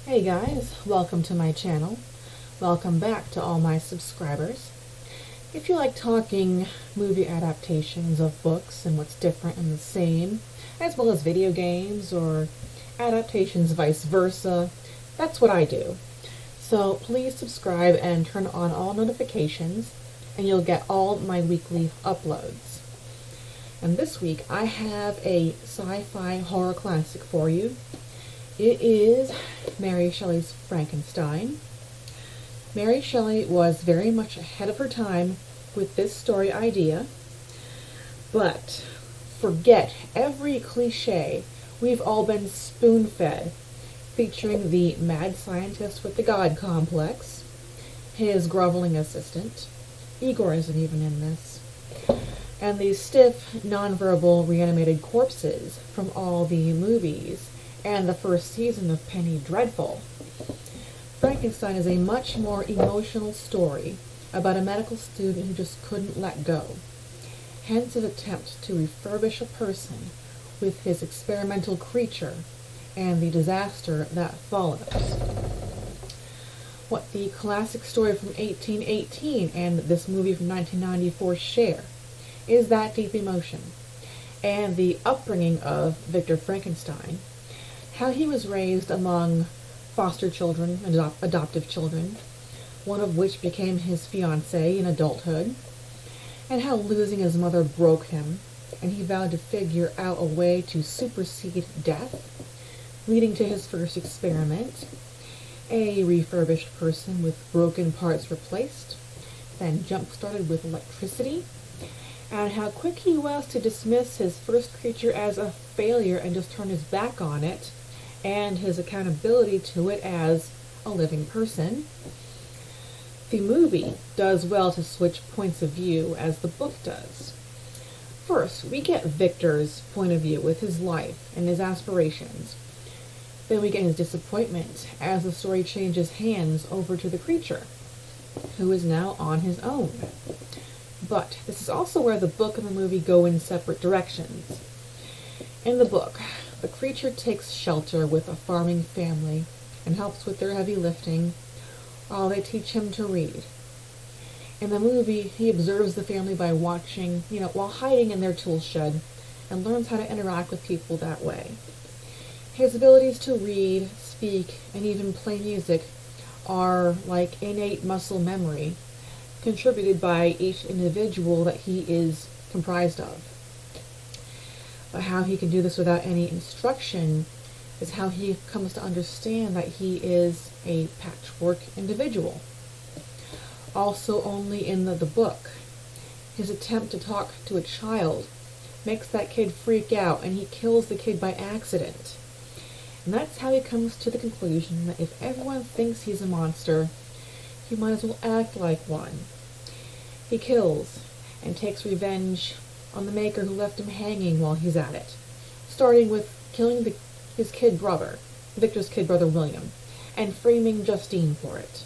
Hey guys, welcome to my channel. Welcome back to all my subscribers. If you like talking movie adaptations of books and what's different and the same, as well as video games or adaptations vice versa, that's what I do. So please subscribe and turn on all notifications and you'll get all my weekly uploads. And this week I have a sci-fi horror classic for you. It is Mary Shelley's Frankenstein. Mary Shelley was very much ahead of her time with this story idea, but forget every cliche we've all been spoon-fed, featuring the mad scientist with the God complex, his groveling assistant, Igor isn't even in this, and the stiff, non-verbal reanimated corpses from all the movies and the first season of Penny Dreadful. Frankenstein is a much more emotional story about a medical student who just couldn't let go. Hence his attempt to refurbish a person with his experimental creature and the disaster that follows. What the classic story from 1818 and this movie from 1994 share is that deep emotion and the upbringing of Victor Frankenstein, how he was raised among foster children and adoptive children, one of which became his fiancée in adulthood, and how losing his mother broke him, and he vowed to figure out a way to supersede death, leading to his first experiment, a refurbished person with broken parts replaced, then jump-started with electricity, and how quick he was to dismiss his first creature as a failure and just turn his back on it, and his accountability to it as a living person. The movie does well to switch points of view as the book does. First, we get Victor's point of view with his life and his aspirations. Then we get his disappointment as the story changes hands over to the creature, who is now on his own. But this is also where the book and the movie go in separate directions. In the book, the creature takes shelter with a farming family and helps with their heavy lifting while they teach him to read. In the movie, he observes the family by watching, while hiding in their tool shed, and learns how to interact with people that way. His abilities to read, speak, and even play music are like innate muscle memory, contributed by each individual that he is comprised of. But how he can do this without any instruction is how he comes to understand that he is a patchwork individual. Also, only in the book, his attempt to talk to a child makes that kid freak out, and he kills the kid by accident. And that's how he comes to the conclusion that if everyone thinks he's a monster, he might as well act like one. He kills and takes revenge on the maker who left him hanging while he's at it, starting with killing his kid brother, Victor's kid brother William, and framing Justine for it.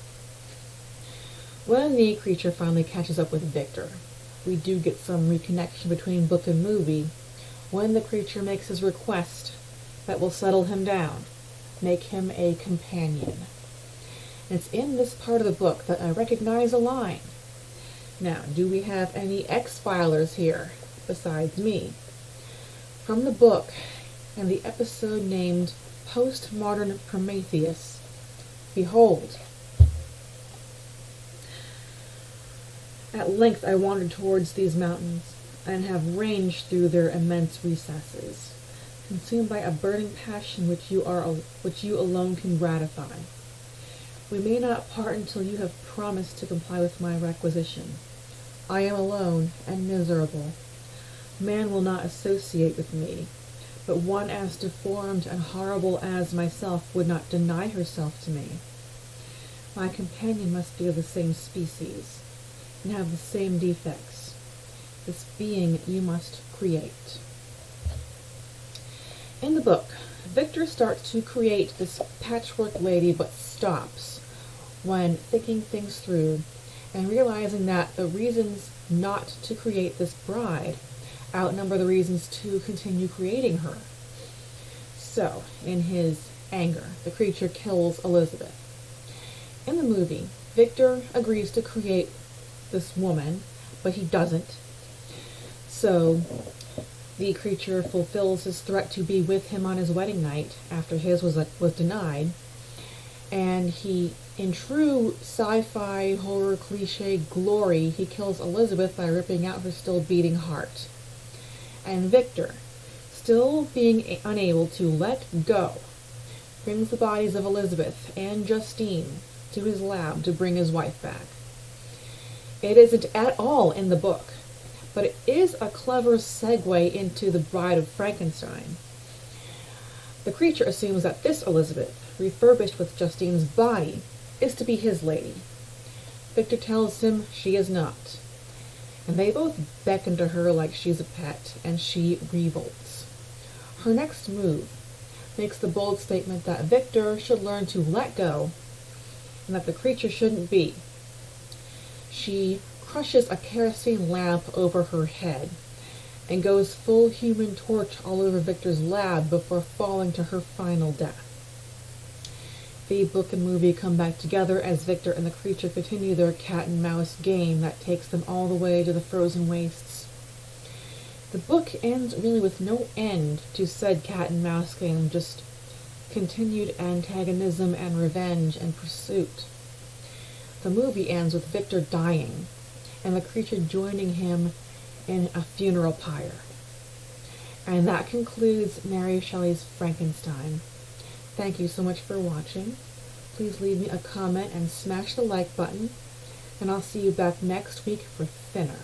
When the creature finally catches up with Victor, we do get some reconnection between book and movie when the creature makes his request that will settle him down, make him a companion. And it's in this part of the book that I recognize a line. Now, do we have any X-Filers here besides me? From the book and the episode named Postmodern Prometheus, behold, at length I wandered towards these mountains, and have ranged through their immense recesses, consumed by a burning passion which you alone can gratify. We may not part until you have promised to comply with my requisition. I am alone and miserable. Man will not associate with me, but one as deformed and horrible as myself would not deny herself to me. My companion must be of the same species, and have the same defects. This being you must create. In the book, Victor starts to create this patchwork lady, but stops when thinking things through and realizing that the reasons not to create this bride outnumber the reasons to continue creating her. So, in his anger, the creature kills Elizabeth. In the movie, Victor agrees to create this woman, but he doesn't. So the creature fulfills his threat to be with him on his wedding night after his was denied. And he, in true sci-fi horror cliche glory, he kills Elizabeth by ripping out her still beating heart. And Victor, still being unable to let go, brings the bodies of Elizabeth and Justine to his lab to bring his wife back. It isn't at all in the book, but it is a clever segue into The Bride of Frankenstein. The creature assumes that this Elizabeth, refurbished with Justine's body, is to be his lady. Victor tells him she is not, and they both beckon to her like she's a pet, and she revolts. Her next move makes the bold statement that Victor should learn to let go, and that the creature shouldn't be. She crushes a kerosene lamp over her head, and goes full Human Torch all over Victor's lab before falling to her final death. The book and movie come back together as Victor and the creature continue their cat and mouse game that takes them all the way to the frozen wastes. The book ends really with no end to said cat and mouse game, just continued antagonism and revenge and pursuit. The movie ends with Victor dying, and the creature joining him in a funeral pyre. And that concludes Mary Shelley's Frankenstein. Thank you so much for watching. Please leave me a comment and smash the like button, and I'll see you back next week for Thinner.